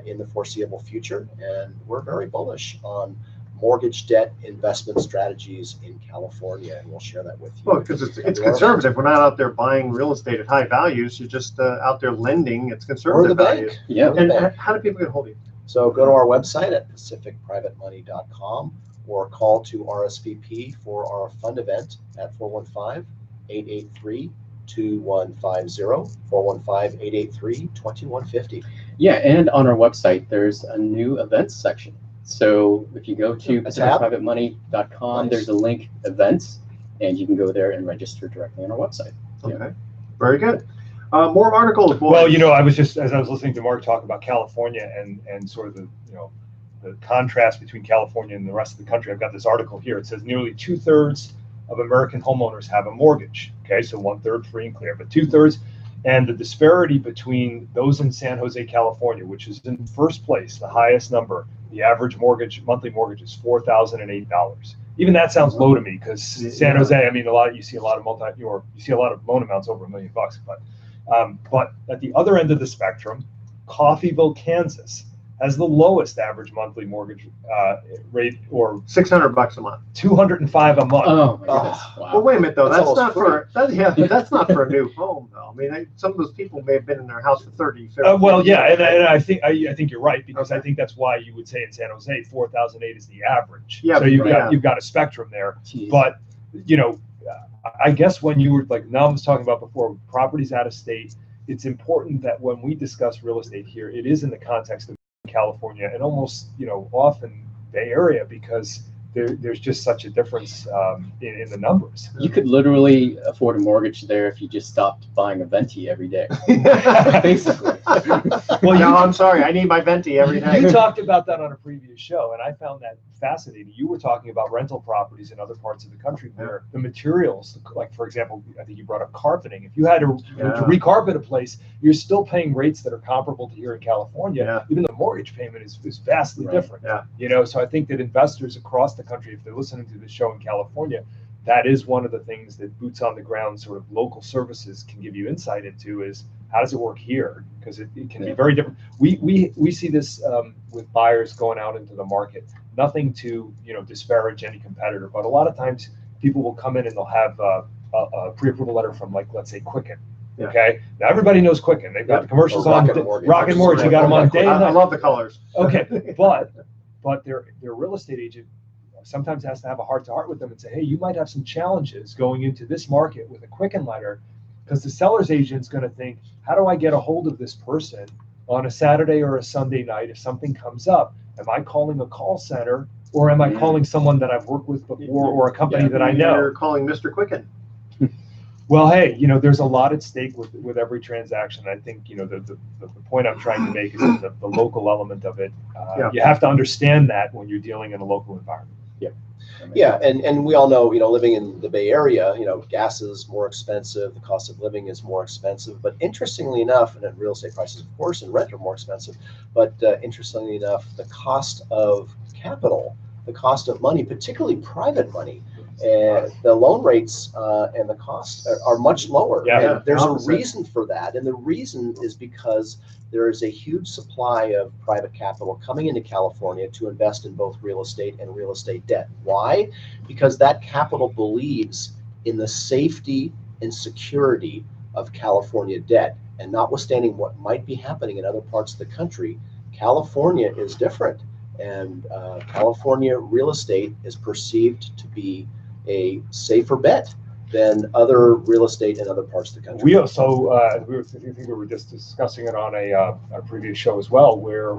in the foreseeable future. And we're very bullish on mortgage debt investment strategies in California, and we'll share that with you. Well, because it's conservative. We're not out there buying real estate at high values. You're just out there lending. It's conservative Or the values. bank. Yeah. And how do people get a hold of you? So go to our website at pacificprivatemoney.com or call to RSVP for our fund event at 415-883-2150, 415-883-2150. Yeah, and on our website, there's a new events section. So if you go to pacificprivatemoney.com, Nice. there's a link, events, and you can go there and register directly on our website. Okay, very good. More articles. Boys. Well, I was just, as I was listening to Mark talk about California and sort of the contrast between California and the rest of the country, I've got this article here. It says nearly 2/3 of American homeowners have a mortgage. Okay, so 1/3 free and clear, but 2/3. And the disparity between those in San Jose, California, which is in first place, the highest number, the average monthly mortgage is $4,008. Even that sounds low to me, because San Jose, I mean, you see a lot of loan amounts over $1 million, but at the other end of the spectrum, Coffeyville, Kansas, has the lowest average monthly mortgage rate, or $600 a month. $205 a month. Oh, my goodness. Wow. Well, wait a minute though. That's That's not almost for that's not for a new home though. I mean, some of those people may have been in their house for 30, 50 Well, yeah, years. and I think you're right, because Okay. I think that's why you would say in San Jose 4,008 is the average. Yeah, so you've yeah. got a spectrum there. Jeez. But I guess when you were like Nam was talking about before, properties out of state, it's important that when we discuss real estate here, it is in the context of California and almost often Bay Area, because there's just such a difference in the numbers. You could literally afford a mortgage there if you just stopped buying a venti every day. Basically. Well, No, I'm sorry. I need my venti every you day. talked about that on a previous show, and I found that fascinating. You were talking about rental properties in other parts of the country where the materials, like for example, I think you brought up carpeting. If you had to recarpet a place, you're still paying rates that are comparable to here in California. Yeah. Even the mortgage payment is vastly different. Yeah. You know, so I think that investors across the country, if they're listening to the show in California, that is one of the things that boots on the ground sort of local services can give you insight into is how does it work here? Because it can be very different. We see this with buyers going out into the market. Nothing to disparage any competitor, but a lot of times people will come in and they'll have a pre-approval letter from, like, let's say Quicken. Yeah. Okay, now everybody knows Quicken. They've got the commercials Or on Rocket Mortgage. Rocket Mortgage. You got them on day and I night. love the colors. Okay, but their real estate agent sometimes has to have a heart-to-heart with them and say, hey, you might have some challenges going into this market with a Quicken letter, because the seller's agent's going to think, how do I get a hold of this person on a Saturday or a Sunday night if something comes up? Am I calling a call center, or am I calling someone that I've worked with before, or a company that I know? You're calling Mr. Quicken. Well, hey, there's a lot at stake with every transaction. I think, the point I'm trying to make is that the local element of it. You have to understand that when you're dealing in a local environment. Yeah, and we all know, living in the Bay Area, gas is more expensive, the cost of living is more expensive. But interestingly enough, and then real estate prices, of course, and rent are more expensive. But interestingly enough, the cost of capital, the cost of money, particularly private money, and the loan rates and the costs are much lower. Yeah, and there's a opposite. reason for that, and the reason is because there is a huge supply of private capital coming into California to invest in both real estate and real estate debt. Why? Because that capital believes in the safety and security of California debt. And notwithstanding what might be happening in other parts of the country, California is different. And California real estate is perceived to be a safer bet than other real estate in other parts of the country. We also, I think we were just discussing it on a previous show as well, where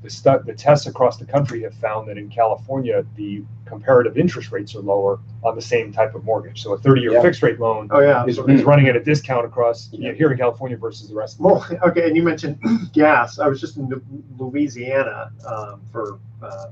the tests across the country have found that in California, the comparative interest rates are lower on the same type of mortgage. So a 30-year fixed rate loan is running at a discount across here in California versus the rest of the country. Well, okay, and you mentioned gas. I was just in Louisiana for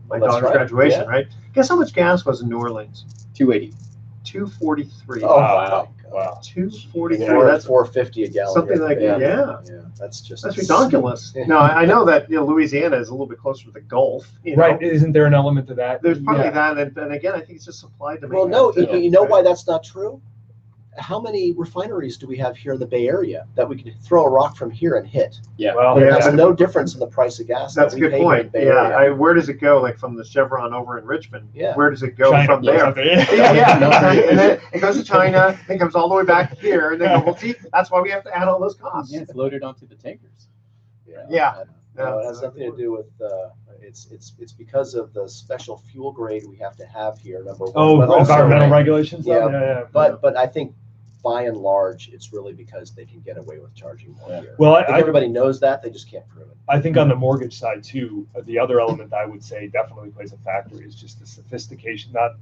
my daughter's graduation, right? Guess how much gas was in New Orleans? 280. 243. Oh, Wow. 243. Yeah, That's $4.50 a gallon. something like yeah. yeah. That's ridiculous. No, I know that Louisiana is a little bit closer to the Gulf. Right? Isn't there an element to that? There's probably that, and again, I think it's just supply demand. Well, no, you know why that's not true? How many refineries do we have here in the Bay Area that we can throw a rock from here and hit? Yeah. Well, There's no difference in the price of gas. That's that a we good pay here in point. the Bay Yeah, Area. where does it go? Like from the Chevron over in Richmond? Yeah. Where does it go China, from there? Yeah. And then it goes to China, and comes all the way back here, and then go, well, see, that's why we have to add all those costs. Yeah, it's loaded onto the tankers. Yeah. No, it has nothing to do with. It's because of the special fuel grade we have to have here. Number one. Oh, but also- environmental regulations? Yeah. But I think by and large, it's really because they can get away with charging more here. Well, I think everybody knows that, they just can't prove it. I think on the mortgage side too, the other element I would say definitely plays a factor is just the sophistication. Not,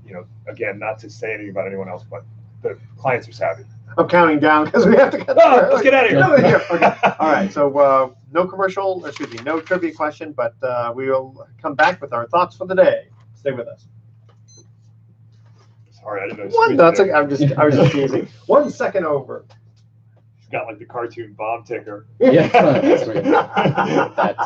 again, not to say anything about anyone else, but the clients are savvy. I'm counting down because we have to get Let's get out of here. Okay. All right. So no trivia question, but we will come back with our thoughts for the day. Stay with us. Sorry, I didn't know. That's okay. I was just teasing. 1 second over. Got like the cartoon bomb ticker. Yeah, that's right. That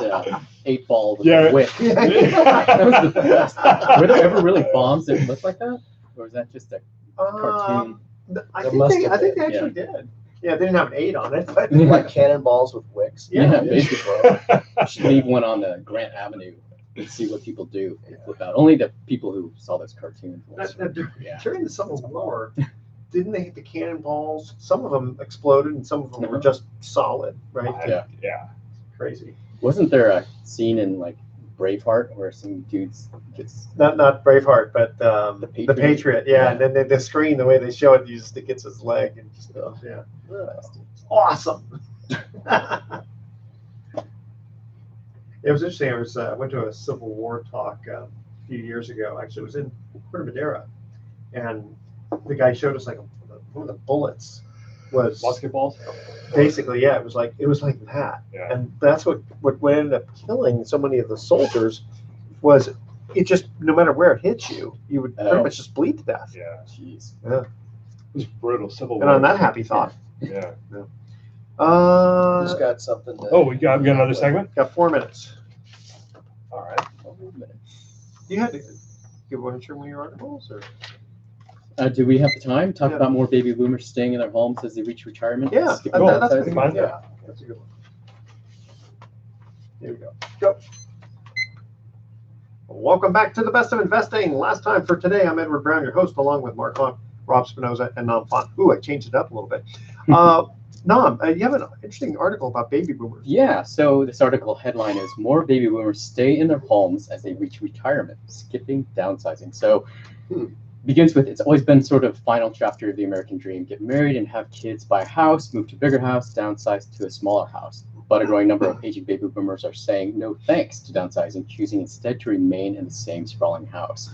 8-ball with Yeah. the whip. That was the best. Were there ever really bombs that looked like that? Or was that just a cartoon? I There think must they have been. actually did. Yeah, they didn't have an 8 on it, but Like cannonballs with wicks. Yeah, basically. You should leave one on the Grant Avenue and see what people do. They flip out. Only the people who saw those cartoons. Yeah. during the Civil War, didn't they hit the cannonballs? Some of them exploded, and some of them were just solid, right? Yeah. Crazy. Wasn't there a scene in like Braveheart where some dudes gets Not Braveheart, but the Patriot. Patriot. Yeah, and then the screen, the way they show it, you just it gets his leg and just yeah, awesome. It was interesting. I went to a Civil War talk few years ago. Actually, it was in Puerto Madera, and the guy showed us like one of the bullets was Musket balls. basically, yeah, it was like that, Yeah. and that's what ended up killing so many of the soldiers was it just no matter where it hits you, you would pretty much just bleed to death. Yeah. Jeez. Yeah. It was brutal. Civil And War. on that happy thought, Yeah. Who's got something? Oh, we got another segment. got 4 minutes. All right. You had to give one of your articles, or Do we have the time? Talk Yeah. about more baby boomers staying in their homes as they reach retirement? yeah, Skip Cool. that's downsizing? Fine. yeah, that's a good one. Here we go. Go. Welcome back to the Best of Investing. Last time for today, I'm Edward Brown, your host, along with Mark Long, Rob Spinosa, and Nam Font. Ooh, I changed it up a little bit. Nam, you have an interesting article about baby boomers. Yeah, so this article headline is More Baby Boomers Stay in Their Homes as They Reach Retirement, Skipping Downsizing. So begins with, it's always been sort of final chapter of the American dream. Get married and have kids, buy a house, move to a bigger house, downsize to a smaller house. But a growing number of aging baby boomers are saying no thanks to downsizing, choosing instead to remain in the same sprawling house.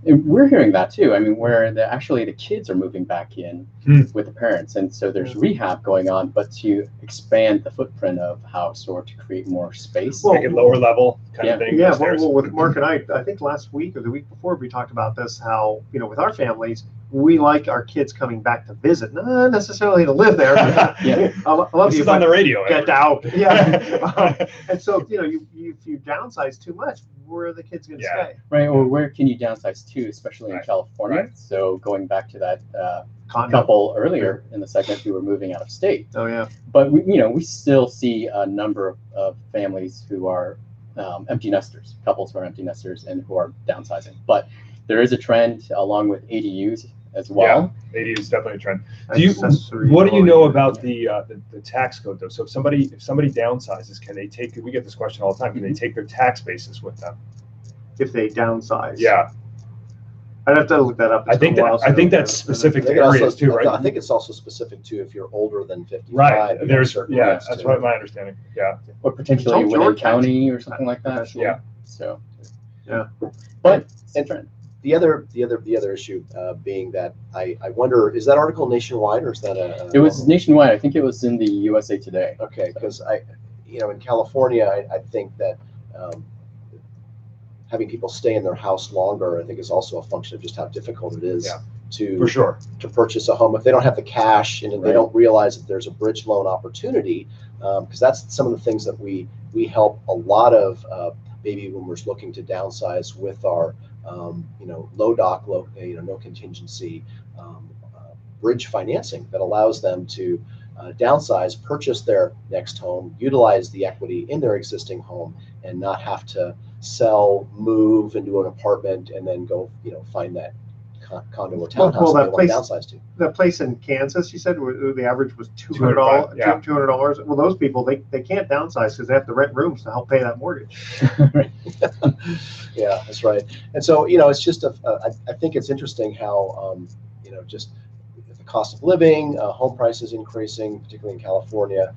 And we're hearing that too. I mean, where actually the kids are moving back in with the parents. And so there's rehab going on, but to expand the footprint of the house or to create more space. Well, Make it lower level kind of thing. Yeah, upstairs. well, with Mark and I think last week or the week before, we talked about this, how, with our families, we like our kids coming back to visit, not necessarily to live there. Yeah. I love This you, is on but the radio. get out. Yeah. And so, if you downsize too much, where are the kids going to Yeah. stay? Right, or where can you downsize to, especially in Right. California? Right. So going back to that Condo. couple earlier in the segment who were moving out of state. Oh, yeah. But we still see a number of families who are empty nesters, couples who are empty nesters and who are downsizing. But there is a trend along with ADUs as well. Yeah, ADU is definitely a trend. Accessory What do you know dwelling about the tax code though? So if somebody downsizes, can they take? We get this question all the time. Can they take their tax basis with them? if they downsize? Yeah, I'd have to look that up. I think that's specific to areas too, right? I think it's also specific to if you're older than 55. Right. you have There's certain yeah, rights that's to- right. My understanding. Yeah. Or potentially Don't Winton George County or something like that. Yeah. So. Yeah. But And the other issue being that I wonder, is that article nationwide or is that a? it was nationwide. I think it was in the USA Today. Okay, because in California, I think that having people stay in their house longer, I think is also a function of just how difficult it is Yeah. to For sure. to purchase a home if they don't have the cash and they Right. don't realize that there's a bridge loan opportunity, because that's some of the things that we help a lot of baby boomers looking to downsize with our low doc, no contingency bridge financing that allows them to downsize, purchase their next home, utilize the equity in their existing home, and not have to sell, move into an apartment, and then go find that condo or townhouse Well, that that they want to place- downsize to. That place in Kansas, you said, where the average was $200, $200. yeah. $200. Well, those people, they can't downsize because they have to rent rooms to help pay that mortgage. Yeah, that's right. And so, it's just I think it's interesting how, just the cost of living, home prices increasing, particularly in California,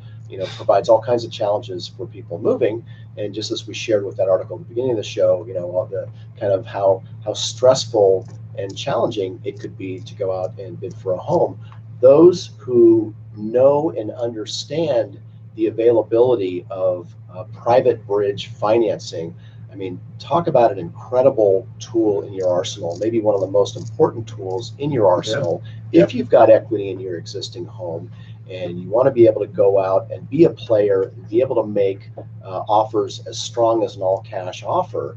provides all kinds of challenges for people moving. And just as we shared with that article at the beginning of the show, all the kind of how stressful and challenging it could be to go out and bid for a home. Those who know and understand the availability of private bridge financing, I mean, talk about an incredible tool in your arsenal, maybe one of the most important tools in your arsenal. If you've got equity in your existing home and you want to be able to go out and be a player, be able to make offers as strong as an all-cash offer,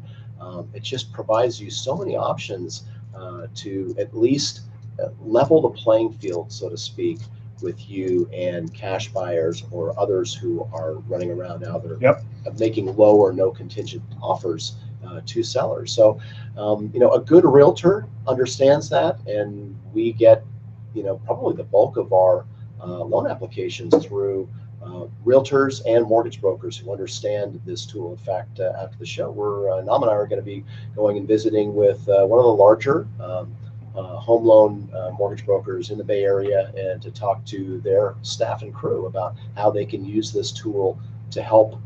it just provides you so many options to at least level the playing field, so to speak, with you and cash buyers or others who are running around now that are making low or no contingent offers to sellers. So, a good realtor understands that, and we get, probably the bulk of our loan applications through realtors and mortgage brokers who understand this tool. In fact, after the show, Nam and I are going to be going and visiting with one of the larger home loan mortgage brokers in the Bay Area, and to talk to their staff and crew about how they can use this tool to help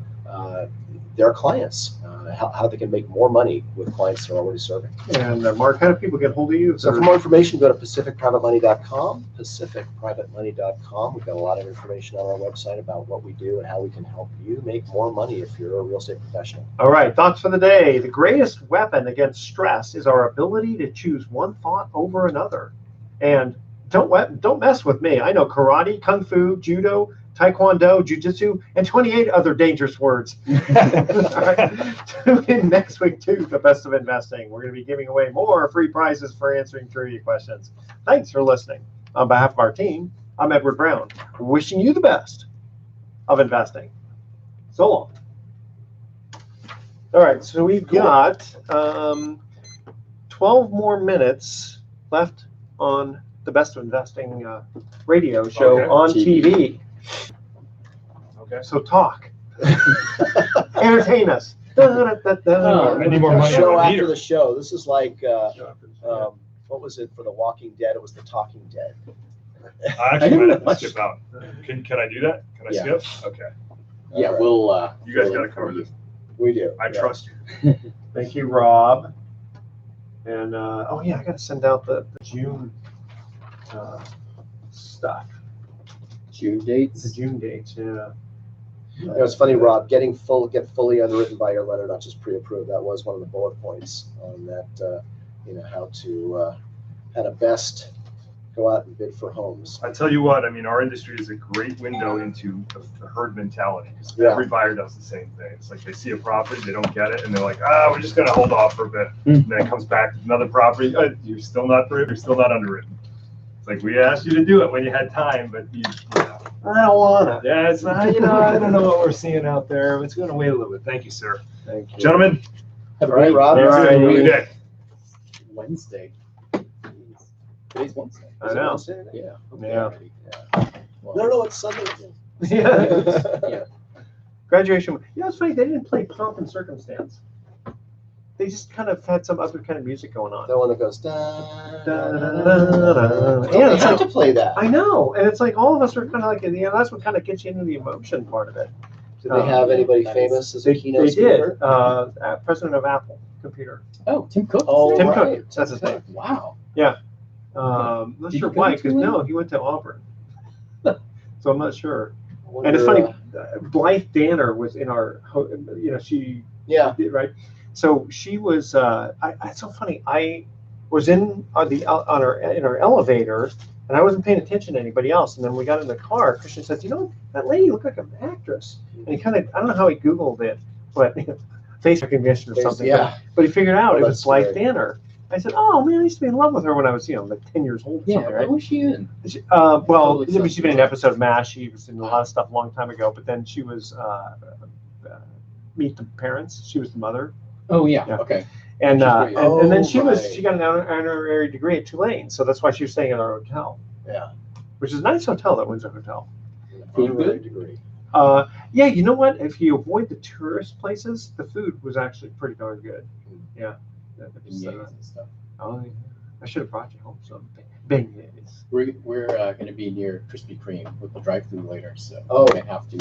their clients how they can make more money with clients they're already serving. And Mark, how do people get hold of you? So for more information, go to pacificprivatemoney.com, pacificprivatemoney.com. We've got a lot of information on our website about what we do and how we can help you make more money if you're a real estate professional. All right, thoughts for the day. The greatest weapon against stress is our ability to choose one thought over another. And don't mess with me. I know karate, kung fu, judo, taekwondo, jiu-jitsu, and 28 other dangerous words. All right. Tune in next week to The Best of Investing. We're going to be giving away more free prizes for answering trivia questions. Thanks for listening. On behalf of our team, I'm Edward Brown, wishing you the best of investing. So long. All right, so we've got 12 more minutes left on the Best of Investing radio show on TV. Okay. So talk. Entertain us. Any more money Show on the after meter. the show. This is like, what was it for The Walking Dead? It was The Talking Dead. I actually might have to skip out. Can I do that? Can I Yeah. skip? Okay. Yeah, All right. we'll. You guys we'll got to look cover for you. this. We do. I yeah. trust you. Thank you, Rob. And oh yeah, I got to send out the June stuff. June The dates. June dates. Yeah. You know, it's funny, Rob, get fully underwritten by your lender, not just pre-approved. That was one of the bullet points on that, how to best go out and bid for homes. I tell you what, I mean, our industry is a great window into the herd mentality. 'Cause Yeah. every buyer does the same thing. It's like they see a property, they don't get it, and they're like, we're just going to hold off for a bit. And then it comes back with another property. You're still not through. You're still not underwritten. It's like, we asked you to do it when you had time, but you know. I don't want to. Yeah, it's not, I don't know what we're seeing out there. It's going to wait a little bit. Thank you, sir. Thank you. Gentlemen, Have a All right, great Rob. All right. have a good day. Wednesday. Today's Wednesday. I know. Yeah. Okay, Yeah. already. Well, No, it's Sunday. Yeah. Yeah. Graduation. Yeah, it's funny. They didn't play Pomp and Circumstance. They just kind of had some other kind of music going on. That one that goes, Yeah, they have to play that. I know, and it's like all of us are kind of like, that's what kind of gets you into the emotion part of it. Did they have anybody that famous as a They keynote did. speaker? President of Apple Computer. Oh, Tim Cook. Oh, Tim right. Cook. That's his name. Wow. Not Did sure he go why, to because it? no, he went to Auburn. So I'm not sure. I wonder, And it's funny, Blythe Danner was in our, she Yeah. did, right? So she was. It's so funny. I was in our elevator, and I wasn't paying attention to anybody else. And then we got in the car. Christian said, that lady looked like an actress." And he kind of, I don't know how he Googled it, but face recognition or something. Yeah. But he figured out Oh, it was that's Blythe scary. Danner. I said, "Oh man, I used to be in love with her when I was, like 10 years old or Yeah. something, right?" What was she in? Well, Totally she's been in an episode of MASH. She was in a lot of stuff a long time ago, but then she was Meet the Parents. She was the mother, Oh yeah. Yeah. Okay. and She's great. and then she right. got an honorary degree at Tulane, so that's why she was staying at our hotel, Yeah. which is a nice hotel, that Windsor Hotel. Food Honorary good? degree. Yeah, you know what? If you avoid the tourist places, the food was actually pretty darn good. Yeah. That was, Beignets and stuff. oh, yeah. I should have brought you home some beignets. We're going to be near Krispy Kreme. We'll drive through later, so Oh. we might have to.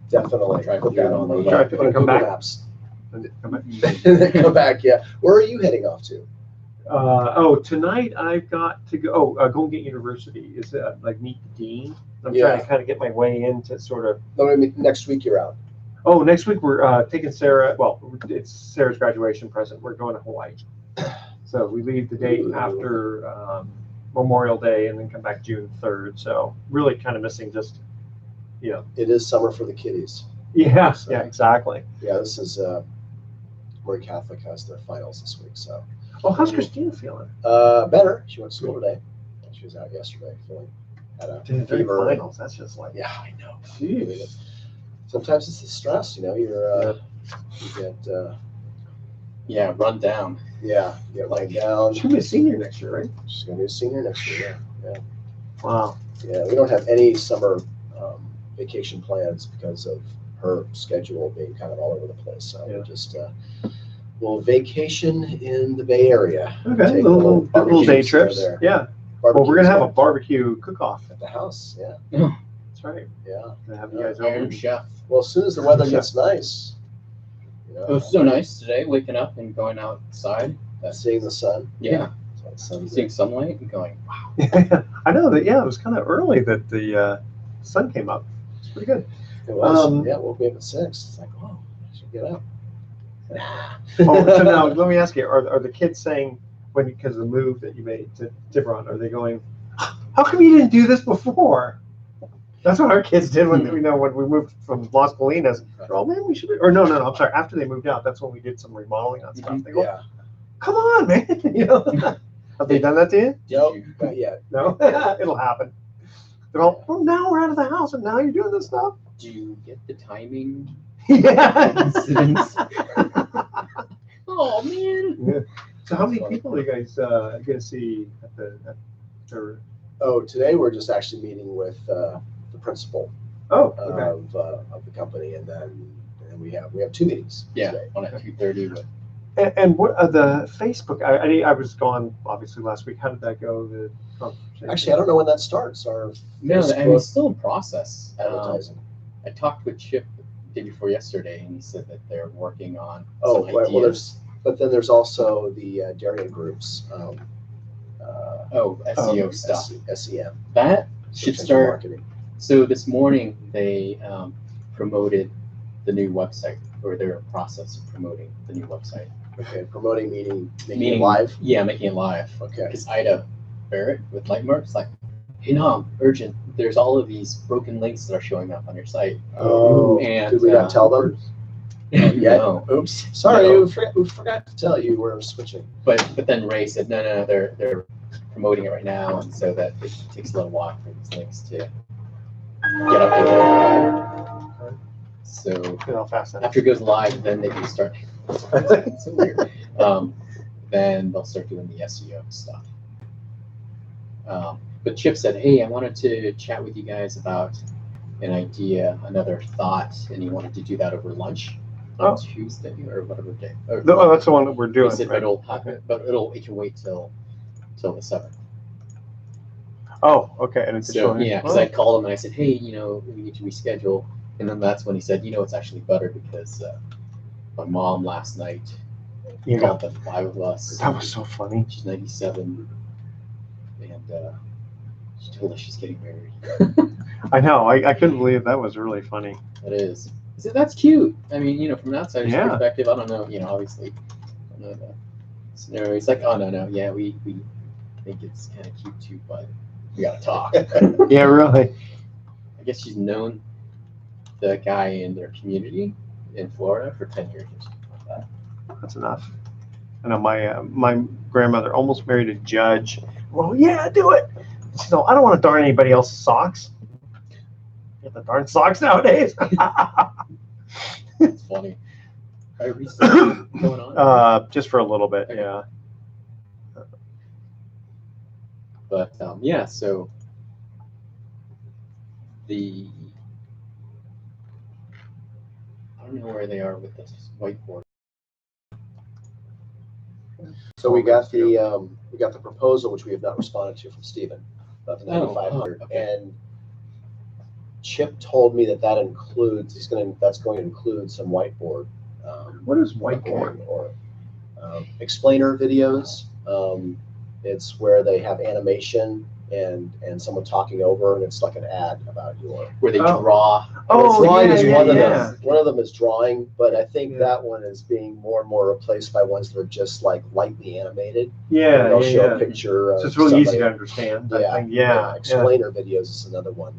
Definitely. Try to Put do that it on the on Try to on come Google back. Maps. Come back. And then come back, yeah. Where are you heading off to? Tonight I've got to go. Golden Gate University is like meet the dean. I'm Yeah. trying to kind of get my way into sort of. No, I mean, next week you're out. Oh, next week we're taking Sarah. Well, it's Sarah's graduation present. We're going to Hawaii, so we leave the day Ooh. after Memorial Day and then come back June 3rd. So really kind of missing just. It is summer for the kiddies. Yeah. Yeah. Exactly. Yeah, this is Murray Catholic has their finals this week, so Well, how's Christina feeling? better. She went to school today. She was out yesterday feeling had a During fever. finals, that's just like. Yeah, I know. Jeez. Sometimes it's the stress, you get Yeah, run down. you get laid down. She'll be a senior next year, right? She's gonna be a senior next year. Wow. Yeah, we don't have any summer vacation plans because of her schedule being kind of all over the place. So Yeah. we just we'll vacation in the Bay Area. Okay. Take Little day barbecues trips. there. Yeah. Well, we're gonna have a Barbecues barbecue cook-off. at the house. Yeah, That's right. yeah. Gonna have you guys Iron over. Chef. Well, as soon as the weather gets nice, It was so nice today, waking up and going outside. Seeing the sun. Yeah. Sun's Seeing sunlight and going, wow. I know that. Yeah, it was kind of early that the sun came up. It's pretty good. It was. Yeah, woke me up at 6. It's like, oh, I should get up. Nah. So now let me ask you: Are the kids saying because of the move that you made to Tiburon, are they going, "How come you didn't do this before?" That's what our kids did when when we moved from Las Colinas. Oh man, we should. Or no. I'm sorry. After they moved out, that's when we did some remodeling on stuff. They go, Yeah. "Come on, man!" Have they done that to you? Nope, not yet. No, it'll happen. They're all, well, now we're out of the house, and now you're doing this stuff. Do you get the timing? Yeah. Coincidence? Oh man. Yeah. So how many people are you guys going to see at the? Oh, today we're just actually meeting with the principal Oh, okay. of the company, and then we have 2 meetings. Yeah, today. one at 2:30. But And what the Facebook? I was gone obviously last week. How did that go? The conversation? Actually, I don't know when that starts. Our no, I mean, it's still in process. advertising. I talked with Chip the day before yesterday, and he said that they're working on Oh, some right. Well, ideas. but then there's also the Darien groups. SEO stuff. SEM. That should Search engine start. marketing. So this morning they promoted the new website, or they're in process of promoting the new website. Okay, promoting meaning making it live. Yeah, making it live. Okay. Because Ida Barrett with Lightmarks like, hey, no, urgent. There's all of these broken links that are showing up on your site. Oh, and did we not tell them? Yeah. No. Oops. Sorry, No. we forgot to tell you we're switching. But then Ray said, no, they're promoting it right now, and so that it takes a little while for these links to get updated. So Look at how fast that is. after it goes live, then they can start. It's so weird. Then they'll start doing the SEO stuff. But Chip said, hey, I wanted to chat with you guys about an idea, another thought, and he wanted to do that over lunch on Tuesday or whatever day. Oh, that's the one that we're doing. He said, Right? but it can wait till the 7th. Oh, okay. And it's So yeah, because I called him and I said, hey, we need to reschedule, and then that's when he said, it's actually better because my mom last night called the 5 of us. That was so funny. She's 97, and she told us she's getting married. I know. I couldn't believe that was really funny. That is. I said, that's cute. I mean, from an outsider's Yeah. perspective, I don't know, obviously, I don't know the scenario. It's like, oh, no, yeah, we think it's kind of cute too, but we got to talk. Yeah, really. I guess she's known the guy in their community in Florida for 10 years or something like that. That's enough. I know my grandmother almost married a judge. Well, yeah, do it. She said, no, I don't want to darn anybody else's socks. Get the darn socks nowadays. It's funny. Are we still going on? Just for a little bit, yeah. But yeah, so I don't know where they are with this whiteboard. So we got the proposal, which we have not responded to from Stephen, about the 9,500, okay. and Chip told me that includes that's going to include some whiteboard. What is whiteboard? Or explainer videos. It's where they have animation and someone talking over, and it's like an ad about where they draw. Drawing is one of them. yeah. One of them is drawing, but I think that one is being more and more replaced by ones that are just like lightly animated. Yeah, They'll show yeah. a picture. So it's really easy to understand. Yeah, I think. Yeah. Explainer videos is another one.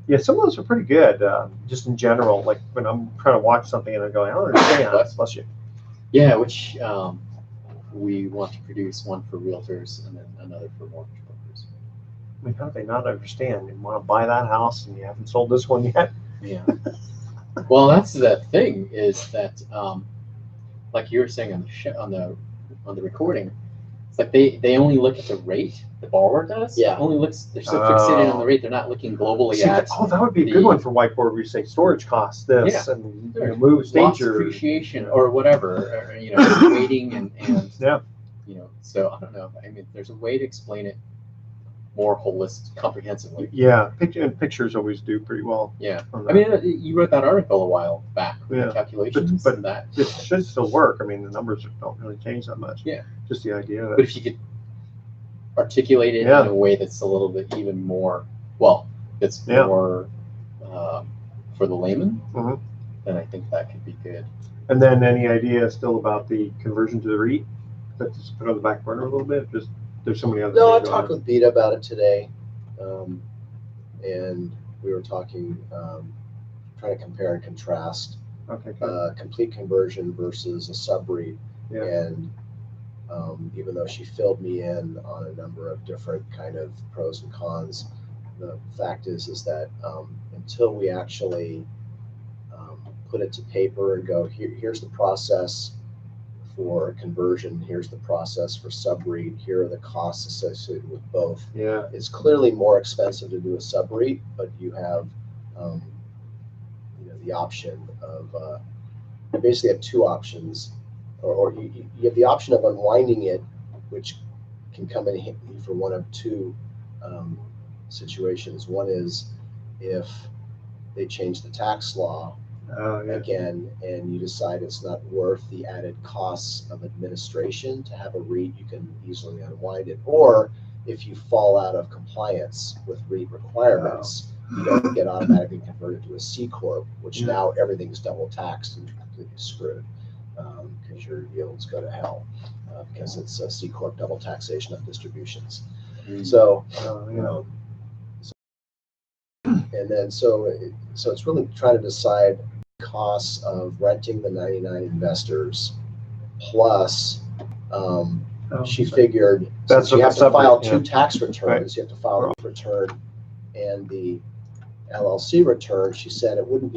Yeah, some of those are pretty good, just in general. Like when I'm trying to watch something and I'm going, I don't understand. Bless you. Yeah, which we want to produce one for realtors and then another for mortgage brokers. I mean, how do they not understand? You want to buy that house and you haven't sold this one yet? Yeah. Well, that's the thing is that, like you were saying on the recording, it's like they only look at the rate. The borrower does. Yeah. They're so fixated on the rate. They're not looking globally at. Oh, that would be a good one for whiteboard where you say storage costs this and move stage loss appreciation or whatever, or, waiting and yeah. So I don't know. I mean, there's a way to explain it more holistic, comprehensively. Yeah, and pictures always do pretty well. Yeah. on I that. mean, you wrote that article a while back, Yeah. the calculations, But and that. it should still work. I mean, the numbers don't really change that much. Yeah. Just the idea of But it. if you could articulate it Yeah. in a way that's a little bit even more, well, that's Yeah. more for the layman, Mhm. then I think that could be good. And then any idea still about the conversion to the REIT? Let's just put it on the back burner a little bit. Just there's so many other. No, I things talked going with Beta about it today, and we were talking, trying to compare and contrast on. Okay. Good. complete conversion versus a sub-REIT. Yeah. And even though she filled me in on a number of different kind of pros and cons, the fact is that until we actually put it to paper and go, here's the process for conversion, here's the process for sub-REIT, here are the costs associated with both. Yeah. It's clearly more expensive to do a sub-REIT, but you have the option of you basically have two options, or you have the option of unwinding it, which can come in handy for one of two situations. One is if they change the tax law Yeah. again, and you decide it's not worth the added costs of administration to have a REIT, you can easily unwind it. Or if you fall out of compliance with REIT requirements, you don't get automatically converted to a C Corp, which Yeah. now everything's double taxed and completely screwed because your yields go to hell because it's a C Corp double taxation of distributions. So, Yeah. and then so it's really trying to decide costs of renting the 99 investors plus she figured That's since you what have the to file sub-REIT, yeah. two tax returns, you have to file the return and the LLC return. She said it wouldn't be